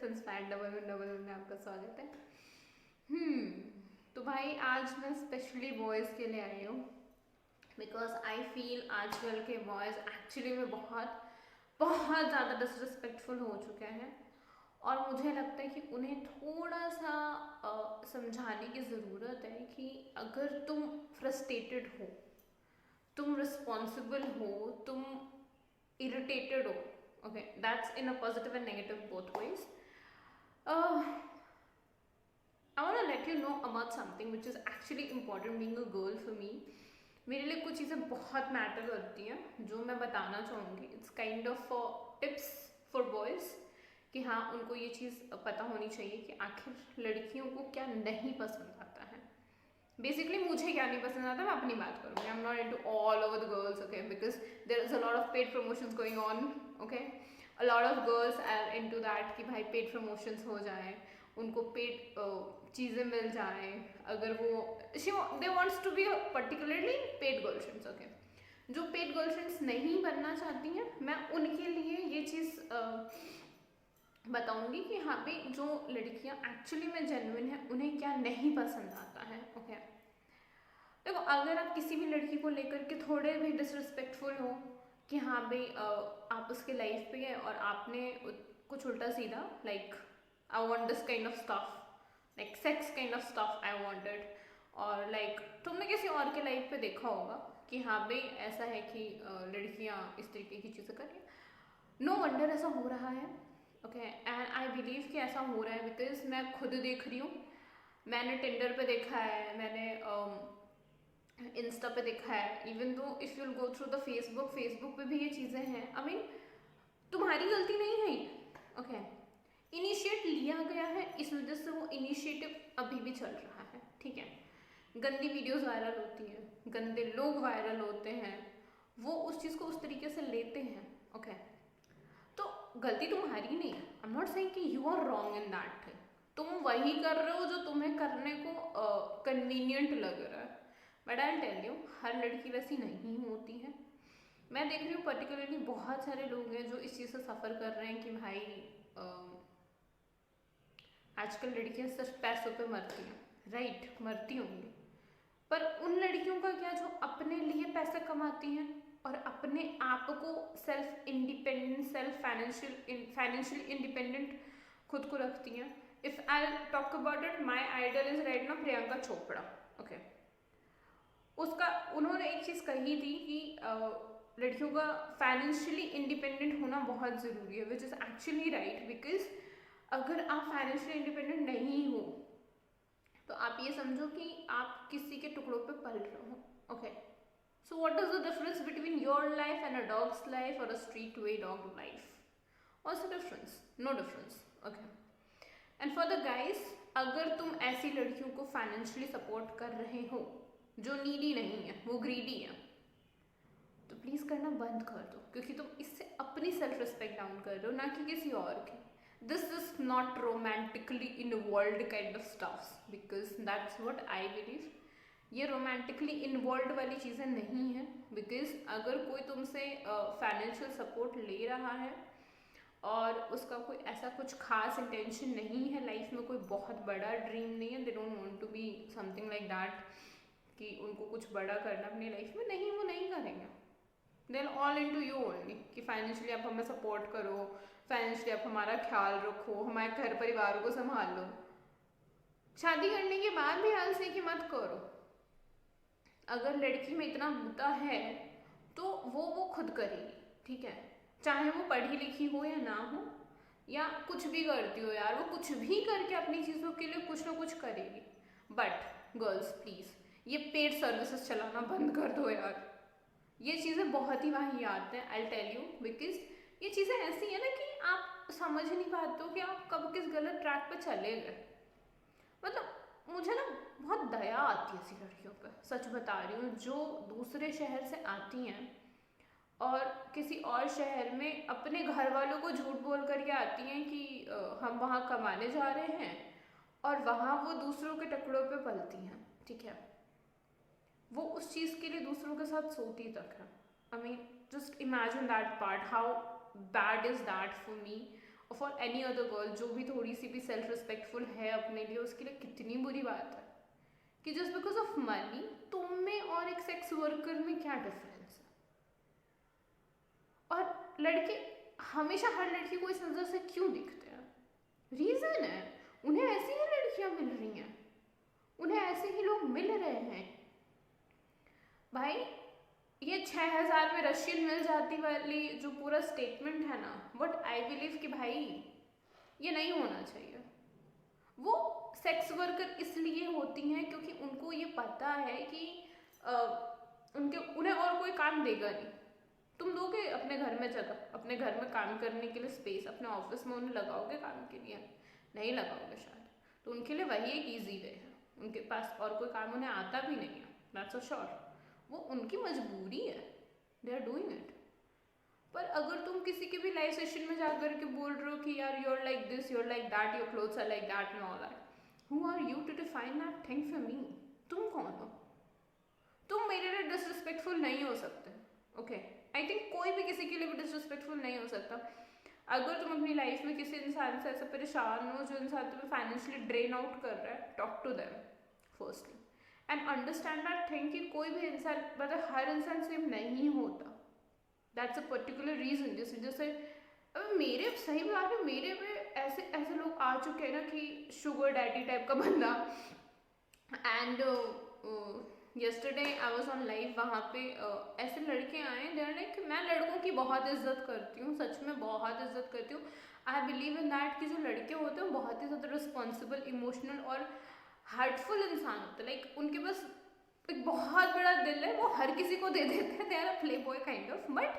Difference fact double में आपका स्वागत है। तो भाई आज मैं स्पेशली बॉयज़ के लिए आई हूँ बिकॉज आई फील आजकल के बॉयज़ एक्चुअली में बहुत बहुत ज़्यादा डिसरिस्पेक्टफुल हो चुके हैं और मुझे लगता है कि उन्हें थोड़ा सा समझाने की ज़रूरत है कि अगर तुम फ्रस्ट्रेटेड हो, तुम रिस्पॉन्सिबल हो, तुम इरिटेटेड हो, okay, that's in a positive and negative both ways. I want to let you know about something which is actually important being a girl for me. मेरे लिए कुछ चीज़ें बहुत मैटर करती हैं जो मैं बताना चाहूँगी. It's kind of tips for boys कि हाँ उनको ये चीज़ पता होनी चाहिए कि आखिर लड़कियों को क्या नहीं पसंद आता है. बेसिकली मुझे क्या नहीं पसंद आता, मैं अपनी बात करूँगी. I am not into all over the girls, okay, because there is a lot of paid promotions going on, okay. A lot of girls are into that कि भाई पेड प्रमोशंस हो जाए, उनको पेड चीज़ें मिल जाए, अगर वो they wants to be particularly paid girlfriends, okay. जो पेड गर्लफ्रेंड्स नहीं बनना चाहती हैं, मैं उनके लिए ये चीज़ बताऊंगी कि हाँ पे जो लड़कियां एक्चुअली में जेन्युइन है उन्हें क्या नहीं पसंद आता है, ओके. देखो, अगर आप किसी भी लड़की को लेकर के थोड़े भी डिसरिस्पेक्टफुल हो कि हाँ भाई आप उसके लाइफ पे है और आपने कुछ उल्टा सीधा like I want this kind of stuff, like sex kind of stuff I wanted, और लाइक तुमने किसी और के लाइफ पे देखा होगा कि हाँ भाई ऐसा है कि लड़कियाँ इस तरीके की चीज़ें कर रही हैं. नो वंडर ऐसा हो रहा है, ओके. एंड आई बिलीव कि ऐसा हो रहा है बिकॉज मैं खुद देख रही हूँ. मैंने टिंडर पे देखा है, मैंने इंस्टा पे देखा है. Even though if you'll go through the Facebook पे भी ये चीज़ें हैं. आई मीन तुम्हारी गलती नहीं है ये, ओके. इनिशिएट लिया गया है, इस वजह से वो इनिशिएटिव अभी भी चल रहा है, ठीक है. गंदी वीडियोस वायरल होती हैं, गंदे लोग वायरल होते हैं, वो उस चीज़ को उस तरीके से लेते हैं, ओके. तो गलती तुम्हारी नहीं है. आई एम नॉट सेइंग कि you are wrong in that thing. तुम वही कर रहे हो जो तुम्हें करने को कन्वीनियंट लग रहा है. बट आई टेल यू, हर लड़की वैसी नहीं होती है. मैं देख रही हूँ पर्टिकुलरली बहुत सारे लोग हैं जो इस चीज़ से सफ़र कर रहे हैं कि भाई आजकल लड़कियाँ सिर्फ पैसों पे मरती हैं, राइट, मरती होंगी. पर उन लड़कियों का क्या जो अपने लिए पैसे कमाती हैं और अपने आप को self independent, self financial independent खुद को रखती हैं. If I talk about it, my idol is right now Priyanka Chopra, okay. उसका उन्होंने एक चीज़ कही थी कि लड़कियों का फाइनेंशियली इंडिपेंडेंट होना बहुत ज़रूरी है, which is actually right. Because अगर आप फाइनेंशियली इंडिपेंडेंट नहीं हो तो आप ये समझो कि आप किसी के टुकड़ों पे पल रहे हो, okay. So what is the difference between your life and a dog's life or a street way dog life? What's the difference? No difference, okay. And for the guys, अगर तुम ऐसी लड़कियों को फाइनेंशियली सपोर्ट कर रहे हो जो needy नहीं है, वो ग्रीडी है, तो प्लीज़ करना बंद कर दो, क्योंकि तुम इससे अपनी सेल्फ रिस्पेक्ट डाउन कर रहे हो, ना कि किसी और की. This is not romantically involved kind of stuff because that's what I believe. ये रोमांटिकली इन्वॉल्व वाली चीज़ें नहीं हैं. बिकॉज अगर कोई तुमसे फाइनेंशियल सपोर्ट ले रहा है और उसका कोई ऐसा कुछ खास इंटेंशन नहीं है लाइफ में, कोई बहुत बड़ा ड्रीम नहीं है, they don't want to be something like that कि उनको कुछ बड़ा करना अपनी लाइफ में, नहीं, वो नहीं करेंगे. They are all into you only कि फाइनेंशियली आप हमें सपोर्ट करो, फाइनेंशियली आप हमारा ख्याल रखो, हमारे घर परिवार को संभाल लो. शादी करने के बाद भी आलसी की मत करो. अगर लड़की में इतना होता है तो वो खुद करेगी, ठीक है. चाहे वो पढ़ी लिखी हो या ना हो, या कुछ भी करती हो यार, वो कुछ भी करके अपनी चीज़ों के लिए कुछ ना कुछ करेगी. बट गर्ल्स प्लीज़ ये पेड सर्विसेज चलाना बंद कर दो यार. ये चीज़ें बहुत ही वाहियात हैं, आई टेल यू. बिकॉज ये चीज़ें ऐसी है ना कि आप समझ नहीं पाते हो कि आप कब किस गलत ट्रैक पे चले गए. मतलब मुझे ना बहुत दया आती है ऐसी लड़कियों पर, सच बता रही हूँ, जो दूसरे शहर से आती हैं और किसी और शहर में अपने घर वालों को झूठ बोल करके आती हैं कि हम वहाँ कमाने जा रहे हैं, और वहाँ वो दूसरों के टुकड़ों पे पलती हैं, ठीक है. वो उस चीज़ के लिए दूसरों के साथ सोती तक है. I mean just imagine that part, how bad is that for me. और फॉर एनी अदर गर्ल जो भी थोड़ी सी भी सेल्फ रिस्पेक्टफुल है अपने लिए, उसके लिए कितनी बुरी बात है कि जस्ट बिकॉज ऑफ मनी तुम में और एक सेक्स वर्कर में क्या डिफरेंस है। और लड़के हमेशा हर लड़की को इस नज़र से क्यों देखते हैं? रीज़न है, उन्हें ऐसी ही लड़कियां मिल रही हैं, उन्हें ऐसे ही लोग मिल रहे हैं। भाई ये 6,000 में रशियन मिल जाती वाली जो पूरा स्टेटमेंट है ना, बट आई बिलीव कि भाई ये नहीं होना चाहिए। वो सेक्स वर्कर इसलिए होती हैं क्योंकि उनको ये पता है कि उन्हें और कोई काम देगा नहीं। तुम दोगे अपने घर में जगह, अपने घर में काम करने के लिए स्पेस, अपने ऑफिस में उन्हें लगाओगे काम के लिए? नहीं लगाओगे शायद। तो उनके लिए वही एक ईजी वे है, उनके पास और कोई काम उन्हें आता भी नहीं है, दैट्स अ श्योर। वो उनकी मजबूरी है, दे आर डूइंग इट। पर अगर तुम किसी के भी लाइव सेशन में जाकर के बोल रहे हो कि यार you are like this, you are like that, your clothes are like that and all that, who are you to define that thing for me? तुम कौन हो? तुम मेरे लिए डिसरिस्पेक्टफुल नहीं हो सकते, ओके? आई थिंक कोई भी किसी के लिए भी डिसरिस्पेक्टफुल नहीं हो सकता। अगर तुम अपनी लाइफ में किसी इंसान से ऐसा परेशान हो जो इंसान तुम्हें फाइनेंशियली ड्रेन आउट कर रहा है, talk to them firstly and understand that thing कि कोई भी इंसान, मतलब हर इंसान सेम नहीं होता, दैट्स अ पर्टिकुलर रीजन। जैसे अब मेरे, सही बात है, मेरे पे ऐसे ऐसे लोग आ चुके हैं ना कि शुगर डैडी टाइप का बंदा। And yesterday I was on live, वहाँ पे ऐसे लड़के आए, दे आर लाइक, मैं लड़कों की बहुत इज्जत करती हूँ, सच में बहुत इज्जत करती हूँ। आई बिलीव इन दैट कि जो लड़के होते हैं बहुत ही ज़्यादा रिस्पॉन्सिबल, इमोशनल और हार्टफुल इंसान होते हैं। लाइक उनके पास एक बहुत बड़ा दिल है, वो हर किसी को दे देते हैं, they are a playboy kind of, but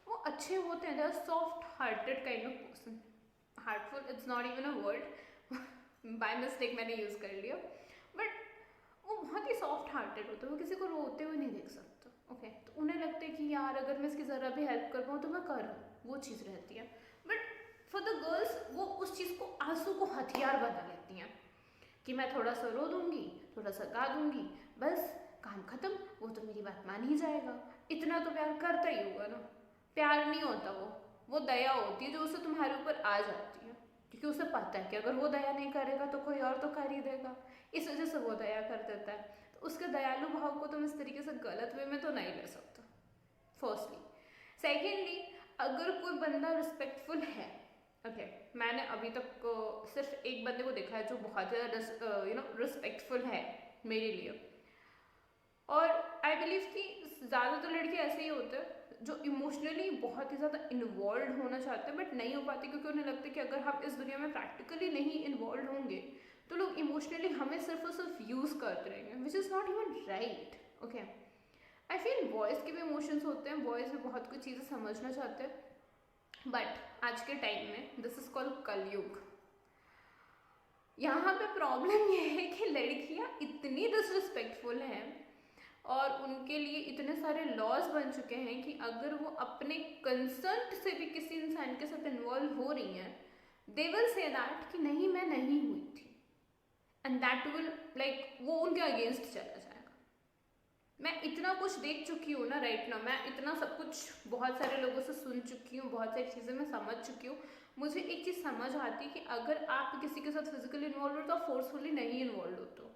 वो अच्छे होते हैं, they are soft hearted kind of person. Heartful it's not even a word, by mistake मैंने यूज़ कर लिया, बट वो बहुत ही सॉफ्ट हार्टेड होते हैं, वो किसी को रोते हुए नहीं देख सकते, ओके? तो उन्हें लगता है कि यार अगर मैं इसकी ज़रा भी हेल्प कर पाऊँ तो मैं करूँ, वो चीज़ रहती है। बट फॉर द गर्ल्स वो उस चीज़ को, आंसू को हथियार बना लेती हैं कि मैं थोड़ा सा रो दूँगी, थोड़ा सा गा दूँगी, बस काम ख़त्म, वो तो मेरी बात मान ही जाएगा, इतना तो प्यार करता ही होगा ना। प्यार नहीं होता, वो दया होती है जो उसे तुम्हारे ऊपर आ जाती है, क्योंकि उसे पता है कि अगर वो दया नहीं करेगा तो कोई और तो कर ही देगा, इस वजह से वो दया कर देता है। तो उसके दयालु भाव को तुम इस तरीके से गलत वे में तो नहीं ले सकते, फर्स्टली। सेकेंडली, अगर कोई बंदा रिस्पेक्टफुल है, ओके, मैंने अभी तक सिर्फ एक बंदे को देखा है जो बहुत ज़्यादा रिस्पेक्टफुल है मेरे लिए, और आई बिलीव कि ज़्यादातर लड़के ऐसे ही होते हैं जो इमोशनली बहुत ही ज़्यादा इन्वॉल्व होना चाहते हैं बट नहीं हो पाते, क्योंकि उन्हें लगता है कि अगर हम इस दुनिया में प्रैक्टिकली नहीं इन्वॉल्व होंगे तो लोग इमोशनली हमें सिर्फ और सिर्फ यूज़ करते रहेंगे, which is not even right, okay? I feel boys के भी इमोशंस होते हैं, बॉयज़ भी बहुत कुछ चीज़ें समझना चाहते हैं, बट आज के टाइम में दिस इज़ कॉल्ड कलयुग। यहाँ पे प्रॉब्लम ये है कि लड़कियाँ इतनी डिसरिस्पेक्टफुल हैं और उनके लिए इतने सारे लॉज बन चुके हैं कि अगर वो अपने कंसर्ट से भी किसी इंसान के साथ इन्वॉल्व हो रही हैं, दे विल से दैट कि नहीं मैं नहीं हुई थी, एंड दैट विल लाइक वो उनके अगेंस्ट चला जाएगा। मैं इतना कुछ देख चुकी हूँ ना राइट नाउ, मैं इतना सब कुछ बहुत सारे लोगों से सुन चुकी हूँ, बहुत सारी चीज़ें मैं समझ चुकी हूँ। मुझे एक चीज़ समझ आती है कि अगर आप किसी के साथ फिजिकली इन्वॉल्व हो तो आप फोर्सफुली नहीं इन्वॉल्व होते हो,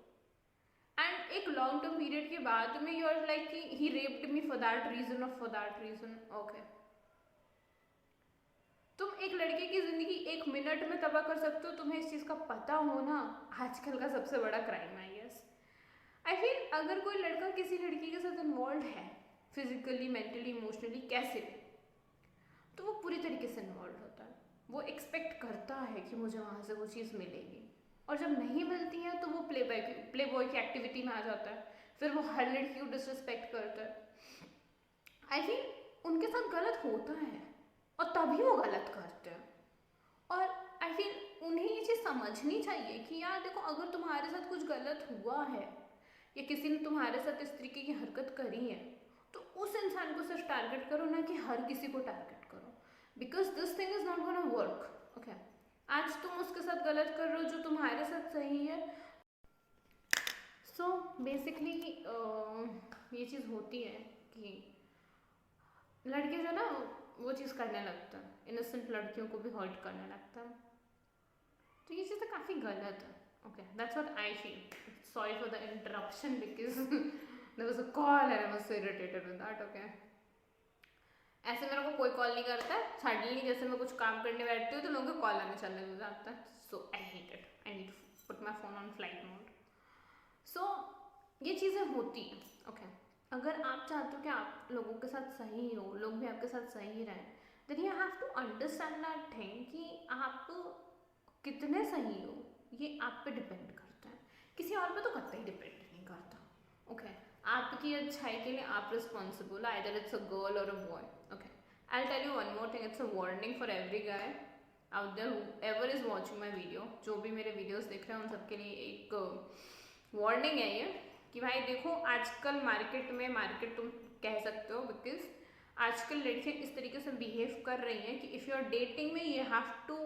एंड एक लॉन्ग टर्म पीरियड के बाद में यू आर लाइक कि he raped me for that reason or for that reason, okay? तुम एक लड़के की जिंदगी 1 मिनट में तबाह कर सकते हो, तुम्हें इस चीज़ का पता होना आजकल का सबसे बड़ा क्राइम है, यस। आई फील अगर कोई लड़का किसी लड़की के साथ इन्वॉल्व है फिजिकली, मेंटली, इमोशनली, कैसे भी, तो वो पूरी तरीके से इन्वॉल्व होता है, वो एक्सपेक्ट करता है कि मुझे वहाँ से वो चीज़ मिलेगी, और जब नहीं मिलती है तो वो प्ले बॉय की एक्टिविटी में आ जाता है, फिर वो हर लड़की को डिसरिस्पेक्ट करता है। आई फील उनके साथ गलत होता है और तभी वो गलत करते हैं, और आई फील उन्हें ये चीज़ समझनी चाहिए कि यार देखो, अगर तुम्हारे साथ कुछ गलत हुआ है या किसी ने तुम्हारे साथ इस तरीके की हरकत करी है तो उस इंसान को सिर्फ टारगेट करो, ना कि हर किसी को टारगेट करो, because this thing is not gonna work, okay? आज तुम उसके साथ गलत कर रहे हो जो तुम्हारे साथ सही है। सो बेसिकली ये चीज़ होती है कि लड़के जो ना वो चीज़ करने लगता है, इनोसेंट लड़कियों को भी हर्ट करने लगता है। तो ये चीज़ें काफ़ी गलत है। Okay, that's what I feel. Sorry for the interruption because there was a call and I was so irritated with that. Okay, ऐसे मेरे को कोई कॉल नहीं करता है, सडनली जैसे मैं कुछ काम करने बैठती हूँ तो लोगों का कॉल आने चलने लग जाता है। So I hate it, I need to put my phone on flight mode. सो ये चीज़ें होती हैं। ओके, अगर आप चाहते हो कि आप लोगों के साथ सही हो, लोग भी आपके साथ सही रहें, then you have to understand that thing कि आप कितने सही हो ये आप पे डिपेंड करता है, किसी और पे तो कतई डिपेंड नहीं करता। ओके, आपकी अच्छाई के लिए आप responsible, either it's a girl or a boy. Okay, I tell you one more thing, it's a warning for every guy out there whoever is watching my video. जो भी मेरे वीडियोस देख रहे हैं उन सबके लिए एक वार्निंग है ये कि भाई देखो, आजकल मार्केट तुम कह सकते हो, बिकॉज आजकल लड़कियां इस तरीके से बिहेव कर रही हैं कि इफ़ यू आर डेटिंग में you have to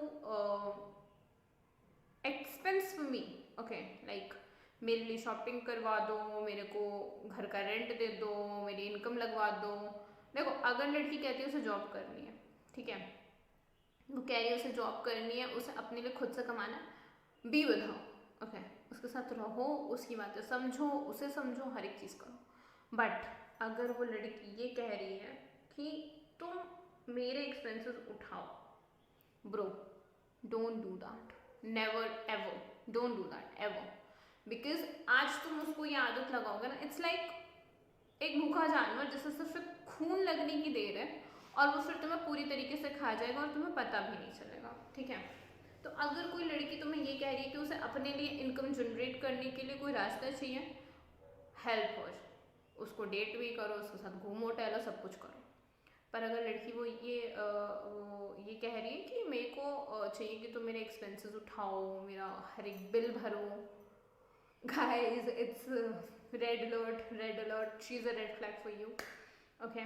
expense for me. Okay, like मेरे लिए शॉपिंग करवा दो, मेरे को घर का रेंट दे दो, मेरी इनकम लगवा दो। देखो, अगर लड़की कहती है उसे जॉब करनी है, ठीक है, वो कह रही है उसे जॉब करनी है, उसे अपने लिए खुद से कमाना है, बी विद हर। ओके, उसके साथ रहो, उसकी बातें समझो, उसे समझो, हर एक चीज़ करो। बट अगर वो लड़की ये कह रही है कि तुम मेरे एक्सपेंसेस उठाओ, bro don't do that, never ever, don't do that ever. Because आज तुम उसको ये आदत लगाओगे ना, इट्स लाइक एक भूखा जानवर जिसे सिर्फ खून लगने की देर है और वो फिर तुम्हें पूरी तरीके से खा जाएगा और तुम्हें पता भी नहीं चलेगा। ठीक है, तो अगर कोई लड़की तुम्हें ये कह रही है कि उसे अपने लिए इनकम जनरेट करने के लिए कोई रास्ता चाहिए, हेल्प हो, उसको डेट भी करो, उसके साथ घूमो टहलो, सब कुछ करो। पर अगर लड़की वो ये कह रही है कि मेरे को चाहिए कि तुम मेरे एक्सपेंसेस उठाओ, मेरा हर एक बिल भरो, guys it's red alert, she is a red flag for you. Okay,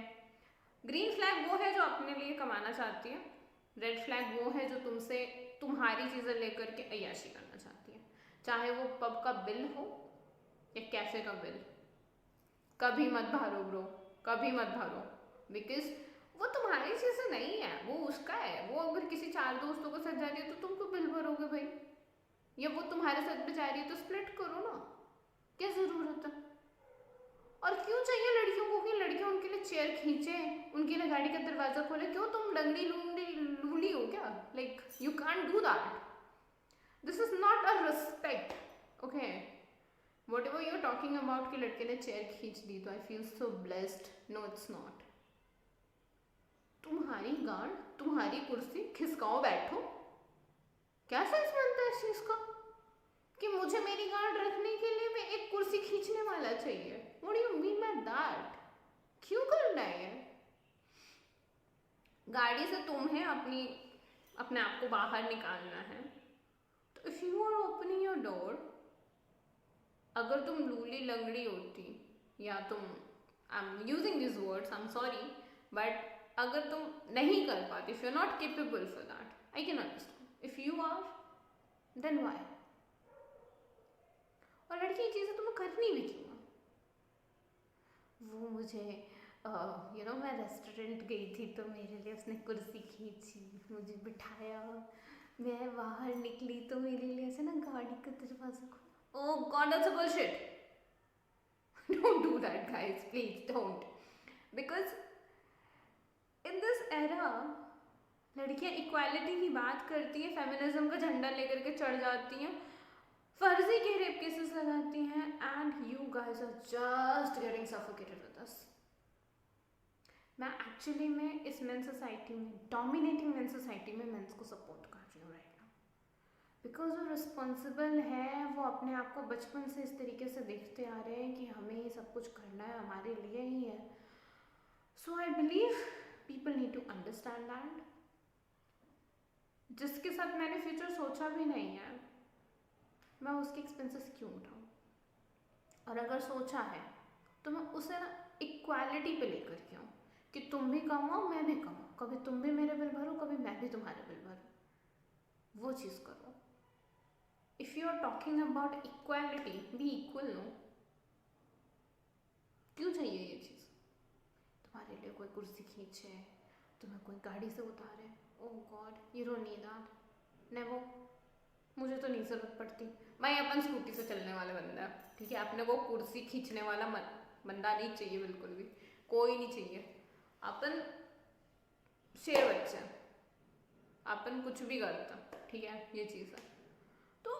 green flag वो है जो अपने लिए कमाना चाहती है, रेड फ्लैग वो है जो तुमसे तुम्हारी चीज़ें लेकर के अय्याशी करना चाहती है, चाहे वो पब का बिल हो या कैफे का बिल। कभी मत भरो ब्रो, कभी मत भरो, बिकॉज वो तुम्हारी चीज़ें नहीं है, वो उसका है। वो अगर किसी 4 दोस्तों के साथ जा रही है तो तुम तो बिल भरोगे भाई, या वो तुम्हारे साथ भी जा रही है तो स्प्लिट करो ना, क्या ज़रूरत है। और क्यों चाहिए लड़कियों को कि लड़कियां उनके लिए चेयर खींचे, उनके लिए गाड़ी का दरवाजा खोले? क्यों, तुम लंगड़ी लूली हो क्या? Like you can't do that, this is not a respect. Okay, whatever you are talking about कि लड़के ने चेयर खींच दी तो I feel so blessed, no it's not. तुम्हारी गांड, तुम्हारी कुर्सी, खिसकाओ बैठो, क्या सेंस बनता है इस चीज का कि मुझे मेरी गांड रखने के लिए भी एक कुर्सी खींचने वाला चाहिए? What do you mean by that? क्यों करना है? गाड़ी से तुम्हें अपने आप को बाहर निकालना है, तो if you are opening your door, अगर तुम लूली लंगड़ी होती, या तुम, I am using this words, I am sorry, but अगर तुम नहीं कर पाती, if you are not capable for that, I can understand. If you are, then why? और लड़की ये चीज़ें तुम्हें करनी भी क्यों? वो मुझे मैं रेस्टोरेंट गई थी तो मेरे लिए उसने कुर्सी खींची, मुझे बिठाया, मैं बाहर निकली तो मेरे लिए ऐसे ना गाड़ी का दरवाजा खोला। Oh god, that's a bullshit. Don't do that guys, please don't, because in this era लड़कियां इक्वालिटी की बात करती हैं, फेमिनिज्म का झंडा लेकर के चढ़ जाती हैं, फर्जी के रेप केसेस लगाती हैं, and you guys are just getting suffocated with us. मैं एक्चुअली में इस मेन सोसाइटी में, डोमिनेटिंग मेन सोसाइटी में मेंस को सपोर्ट कर रही हूँ राइट नाउ, बिकॉज वो रिस्पॉन्सिबल है, वो अपने आप को बचपन से इस तरीके से देखते आ रहे हैं कि हमें ही सब कुछ करना है, हमारे लिए ही है। So I believe people need to understand that. जिसके साथ मैंने फ्यूचर सोचा भी नहीं है, मैं उसके एक्सपेंसेस क्यों उठाऊँ? और अगर सोचा है तो मैं उसे ना इक्वालिटी पे लेकर के आऊँ कि तुम भी कमाओ, मैं भी कमाऊँ, कभी तुम भी मेरे बिल भरो, कभी मैं भी तुम्हारे बिल भरूँ, वो चीज़ करो। If you are talking about equality, be equal. No, क्यों चाहिए ये चीज़? तुम्हारे लिए कोई कुर्सी खींचे, तुम्हें कोई गाड़ी से उतारे, oh god you don't need that, never, मुझे तो नहीं ज़रूरत पड़ती। भाई अपन स्कूटी से चलने वाले बंदा है, ठीक है, अपने को कुर्सी खींचने वाला बंदा नहीं चाहिए, बिल्कुल भी कोई नहीं चाहिए। अपन शेर बच्चे, अपन कुछ भी करता, ठीक है, ये चीज़ है। तो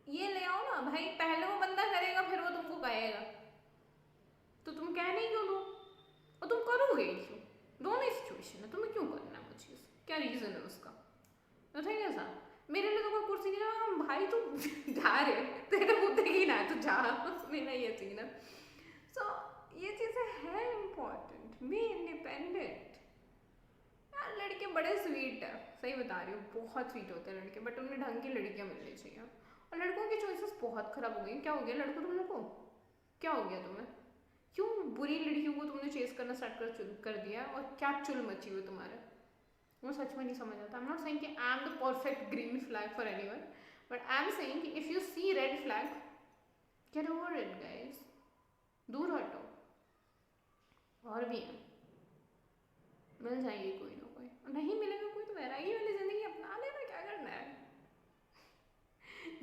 ये ले आओ ना भाई, पहले वो बंदा करेगा फिर वो तुमको कहेगा, तो तुम कह नहीं क्यों दो, और तुम करोगे क्यों? दोनों ही सिचुएशन है, तुम्हें क्यों करना है वो चीज़, क्या रीज़न है उसका? तो ठीक है सर, मेरे लिए तो कोई कुर्सी नहीं है भाई, तू जा रहे तेरे मुद्दे की ना, तू जा, मेरा ये सीन है। सो ये चीज़ें हैं इम्पॉर्टेंट, बी इंडिपेंडेंट। यार लड़के बड़े स्वीट है, सही बता रही हूँ, बहुत स्वीट होते हैं लड़के, बट उन्हें ढंग की लड़कियाँ मिलनी चाहिए। और लड़कों की चॉइसेस बहुत खराब हो गई। क्या हो गया लड़कों तुम लोग को, क्या हो गया तुम्हें, क्यों बुरी लड़कियों को तुमने चेस करना स्टार्ट कर दिया, और क्या चुल मची हुई तुम्हारे, वो सच में नहीं समझ आता। आई एम नॉट सेइंग कि I am the perfect green flag for anyone, but I am saying कि if you see red flag, get over it guys, दूर हटो। और भी है, मिल जाएगी कोई ना कोई, और नहीं मिलेगा कोई तो वैरागी वाली जिंदगी अपना लेना, क्या करना है।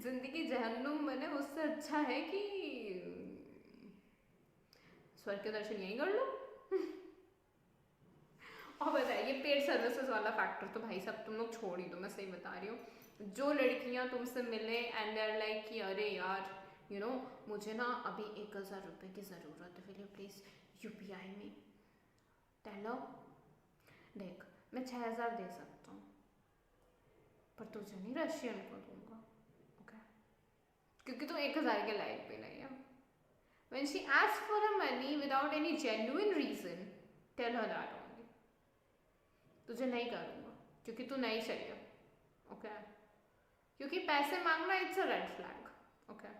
जिंदगी जहन्नुम बने उससे अच्छा है कि स्वर्ग के दर्शन यहीं कर लो। और बताइए पेड सर्विसेज वाला फैक्टर तो भाई सब तुम लोग छोड़ ही दो, मैं सही बता रही हूँ। जो लड़कियाँ तुमसे मिले एंड दे आर लाइक कि अरे यार यू नो मुझे ना अभी 1000 रुपये की ज़रूरत है, विल यू प्लीज़ UPI में, टेलो देख मैं 6000 दे सकता हूँ, पर तुझे नहीं रशियन को दूंगा, ओके, क्योंकि तू 1000 के लायक भी नहीं है। When she asks for her money without any genuine reason, tell her that only. तुझे नहीं करूँगा क्योंकि तू नहीं चाहिए, ओके, क्योंकि पैसे मांगना it's a red flag, okay.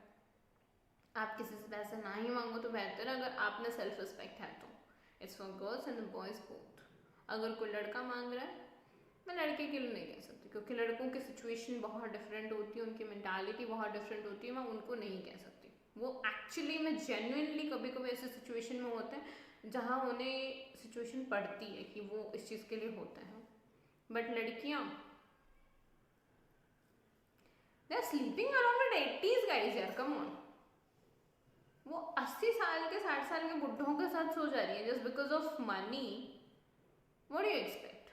आप किसी से पैसे ना ही मांगो तो बेहतर है, अगर आपने सेल्फ रिस्पेक्ट है तो। It's for girls and boys both. अगर कोई लड़का मांग रहा है, मैं लड़के के लिए नहीं कह सकती, क्योंकि लड़कों की सिचुएशन बहुत डिफरेंट होती है, उनकी मेंटालिटी बहुत डिफरेंट होती है, मैं उनको नहीं कह सकती। वो एक्चुअली में जेन्युइनली कभी कभी ऐसे सिचुएशन में होते हैं जहाँ उन्हें सिचुएशन पड़ती है कि वो इस चीज़ के लिए होते हैं, बट लड़कियाँ they are sleeping around at 80s guys, यार कम ऑन। वो 80 साल के 60 साल के बुढ़ों के साथ सो जा रही है just because of money. What do you expect?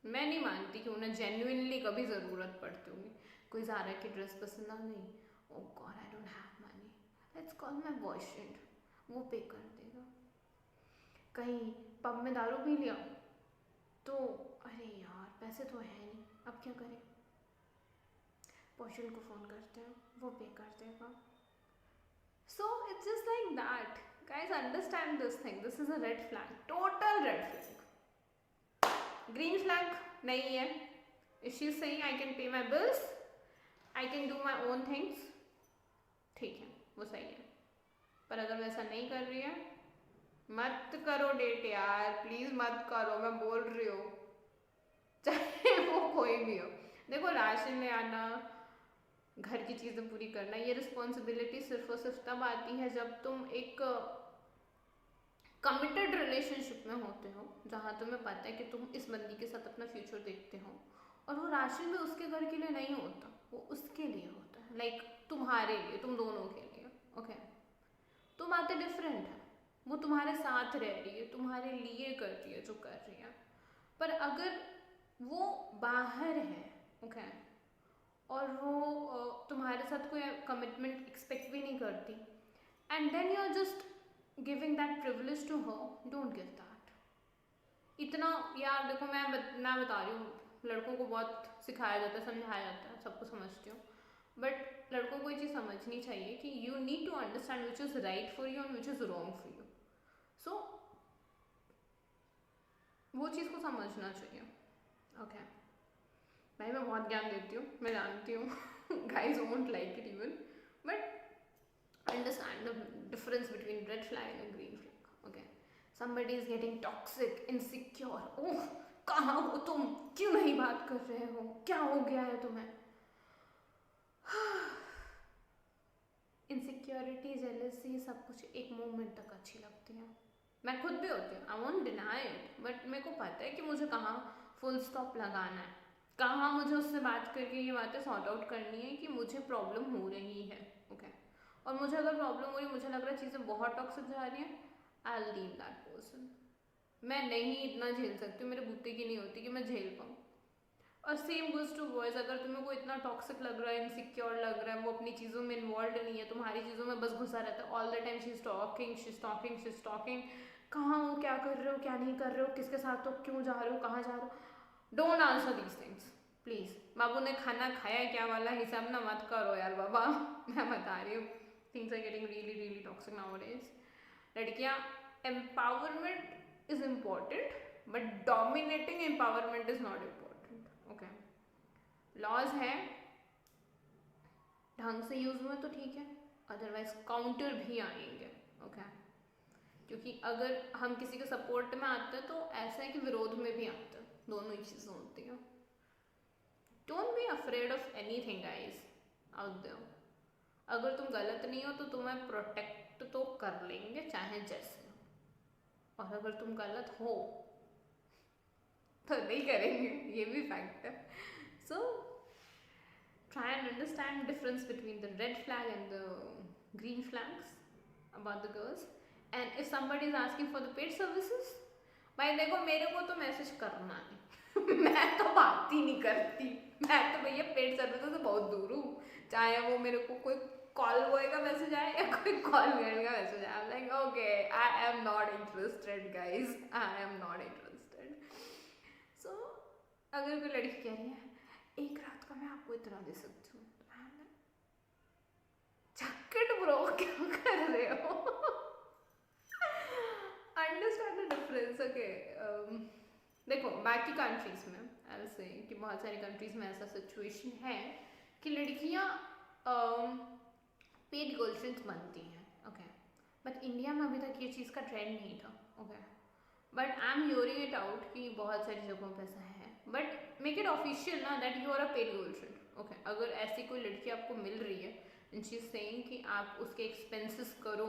मैं नहीं मानती कि उन्हें जेन्युइनली कभी ज़रूरत पड़ती होगी। कोई ज़ारा की ड्रेस पसंद आ गई, oh god I don't have money, let's call my boyfriend, वो पे कर देगा। कहीं पब में दारू पी लिया तो अरे यार पैसे तो है नहीं, अब क्या करें, बॉयफ्रेंड को फ़ोन करते हैं, वो पे कर देगा। So it's just like that guys, understand this thing, this is a red flag, total red flag. Green flag नहीं है। If she is saying I can pay my bills, I can do my own things, ठीक है वो सही है, पर अगर वैसा नहीं कर रही है मत करो डेट यार, प्लीज़ मत करो, मैं बोल रही हूँ, चाहे वो कोई भी हो। देखो राशन ले आना, घर की चीज़ें पूरी करना, ये रिस्पॉन्सिबिलिटी सिर्फ और सिर्फ तब आती है जब तुम एक कमिटेड रिलेशनशिप में होते हो, जहाँ तुम्हें पता है कि तुम इस बंदी के साथ अपना फ्यूचर देखते हो, और वो राशन भी उसके घर के लिए नहीं होता, वो उसके लिए होता है, लाइक तुम्हारे लिए, तुम दोनों के लिए, ओके। तो बातें डिफरेंट है, वो तुम्हारे साथ रह रही है, तुम्हारे लिए कर रही है जो कर रही है, पर अगर वो बाहर है, ओके, और वो तुम्हारे साथ कोई कमिटमेंट एक्सपेक्ट भी नहीं करती, and then you are just giving that privilege to her, don't give that. इतना यार देखो, मैं बता रही हूँ, लड़कों को बहुत सिखाया जाता है, समझाया जाता है, सबको समझती हूँ, बट लड़कों को ये चीज़ समझनी चाहिए कि you need to understand which is right for you and which is wrong for you. So वो चीज़ को समझना चाहिए, ओके। भाई मैं बहुत ज्ञान देती हूँ, मैं जानती हूँ guys won't like it even, but understand the difference between red flag and green flag, okay. somebody is getting toxic, insecure, ओह कहाँ हो तुम, क्यों नहीं बात कर रहे हो, क्या हो गया है तुम्हें? इनसिक्योरिटी, जेलसी सब कुछ एक मोमेंट तक अच्छी लगती है, मैं खुद भी होती हूँ, I won't deny it, but मेरे को पता है कि मुझे कहाँ फुल स्टॉप लगाना है, कहाँ मुझे उससे बात करके ये बातें सॉर्ट आउट करनी है कि मुझे प्रॉब्लम हो रही है, ओके और मुझे अगर प्रॉब्लम हो रही है, मुझे लग रहा है चीज़ें बहुत टॉक्सिक जा रही हैं, I will leave that person. मैं नहीं इतना झेल सकती, मेरे बूते की नहीं होती कि मैं झेल पाऊँ। और सेम गोज टू बॉयज़, अगर तुम्हें कोई इतना टॉक्सिक लग रहा है, इनसिक्योर लग रहा है, वो अपनी चीज़ों में इन्वॉल्व नहीं है, तुम्हारी चीज़ों में बस घुसा रहता है all the time, she is talking she is talking she is talking, कहाँ हो, क्या कर रहे हो, क्या नहीं कर रहे हो, किसके साथ हो, क्यों जा रहे हो, कहाँ जा रहे हो, don't answer these things please. बाबू ने खाना खाया क्या वाला हिसाब ना मत करो यार बाबा। मैं बता रही हूँ, things are getting really really toxic nowadays. लड़कियाँ, empowerment is important but dominating empowerment is not important, okay. Laws हैं, ढंग से यूज हुए तो ठीक है, अदरवाइज काउंटर भी आएंगे, ओके। क्योंकि अगर हम किसी के सपोर्ट में आते हैं तो ऐसा है कि विरोध में भी आते हैं, दोनों ही चीज़ें होती हैं। Don't be afraid of anything guys out there. अगर तुम गलत नहीं हो तो तुम्हें प्रोटेक्ट तो कर लेंगे चाहे जैसे, और अगर तुम गलत हो तो नहीं करेंगे, ये भी फैक्ट है। सो try and understand the difference between the red flag and the green flags about the girls, and if somebody is asking for the paid services, भाई देखो मेरे को तो मैसेज करना नहीं। मैं तो बात ही नहीं करती, मैं तो भैया पेड सर्विस से बहुत दूर हूँ, चाहे वो मेरे को कोई कॉल बॉय का मैसेज आए या कोई कॉल गर्ल का मैसेज आए, like okay I am not interested guys, I am not interested. So अगर कोई लड़की कह रही है एक रात का मैं आपको इतना दे सकती हूँ, चक्कट ब्रो क्या कर रहे हो? Understand the difference, okay. देखो बाकी कंट्रीज में ऐसे कि बहुत सारी कंट्रीज में ऐसा सिचुएशन है कि लड़कियाँ पेड गर्लफ्रेंड्स बनती हैं, ओके, बट इंडिया में अभी तक ये चीज़ का ट्रेंड नहीं था, okay, but I am hearing it out कि बहुत सारी जगहों पर ऐसा है, बट मेक इट ऑफिशियल ना that you are a paid girlfriend, okay. अगर ऐसी कोई लड़की आपको मिल रही है एंड शी इज सेइंग कि आप उसके एक्सपेंसेस करो,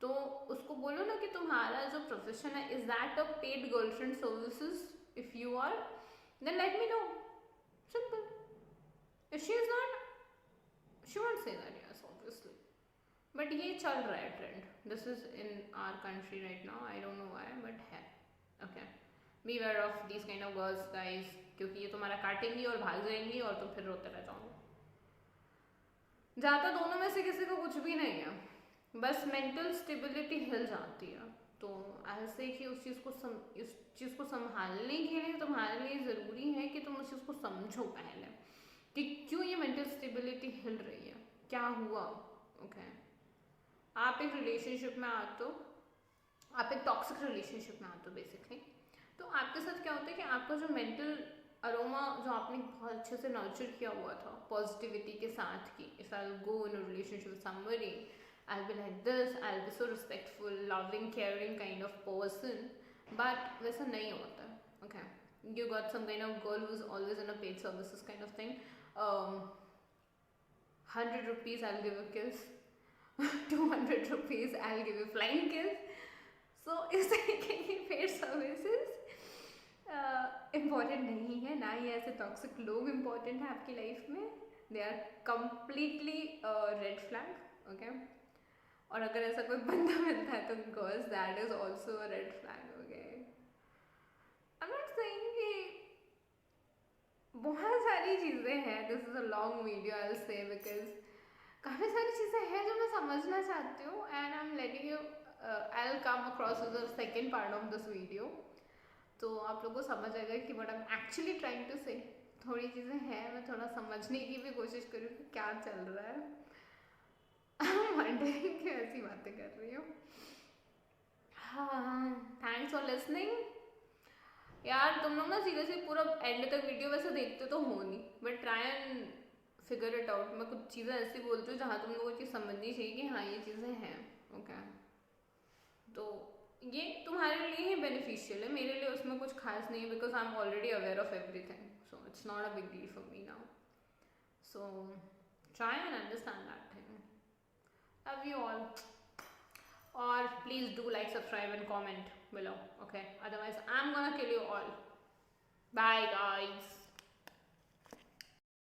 तो उसको बोलो ना कि तुम्हारा जो प्रोफेशन है is that a paid girlfriend services, if you are then let me know, simple. If she is not, she won't say that, yes obviously, but ये चल रहा है trend, this is in our country right now, I don't know why but है, okay. Be aware of this kind of girls guys, क्योंकि ये तुम्हारा काटेंगी और भाग जाएंगी और तुम फिर रोते रह जाओगे। ज़्यादा दोनों में से किसी को कुछ भी नहीं है, बस मेंटल स्टेबिलिटी हिल जाती है। तो ऐसे कि उस चीज़ को संभालने के लिए तुम्हारे लिए ज़रूरी है कि तुम उस चीज़ को समझो पहले कि क्यों ये मेंटल स्टेबिलिटी हिल रही है, क्या हुआ, ओके। आप एक रिलेशनशिप में आते हो, आप एक टॉक्सिक रिलेशनशिप में आते हो बेसिकली, तो आपके साथ क्या होता है कि आपका जो मेंटल अरोमा जो आपने बहुत अच्छे से नर्चर किया हुआ था पॉजिटिविटी के साथ कि if I will go in a relationship with somebody, I'll be like this, I'll be so respectful, loving, caring kind of person, but वैसा नहीं होता है, okay. You got some kind of girl who's always in a paid services kind of thing. 100 rupees I'll give a kiss, 200 rupees I'll give a flying kiss. So इस तरीके की paid services important नहीं है, ना ही ऐसे toxic लोग important है आपकी लाइफ में, they are completely red flag, okay. और अगर ऐसा कोई बंदा मिलता है तो girls that is also a red flag, okay. I am not saying कि बहुत सारी चीज़ें हैं, this is a long video I will say, because काफ़ी सारी चीज़ें हैं जो मैं समझना चाहती हूँ, and I am letting you, I will come across with the second part of this video, तो आप लोगों को समझ आएगा कि what I am actually trying to say. थोड़ी चीज़ें हैं, मैं थोड़ा समझने की भी कोशिश करूँ कि क्या चल रहा है। वंडरिंग कि ऐसी बातें कर रही हूँ। हाँ, थैंक्स फॉर लिसनिंग यार। तुम लोग ना सीरियसली पूरा एंड तक वीडियो वैसे देखते तो हो नहीं, but try and figure it out. मैं कुछ चीज़ें ऐसी बोलती हूँ जहाँ तुम लोगों को समझनी चाहिए कि हाँ ये चीज़ें हैं, ओके। तो ये तुम्हारे लिए ही बेनिफिशियल है, मेरे लिए उसमें कुछ खास नहीं है, because I am already aware of everything, so it's not a big deal for me now. So try and understand that thing. Love you all. और please do like, subscribe and comment below. Okay, otherwise I'm gonna kill you all. Bye guys.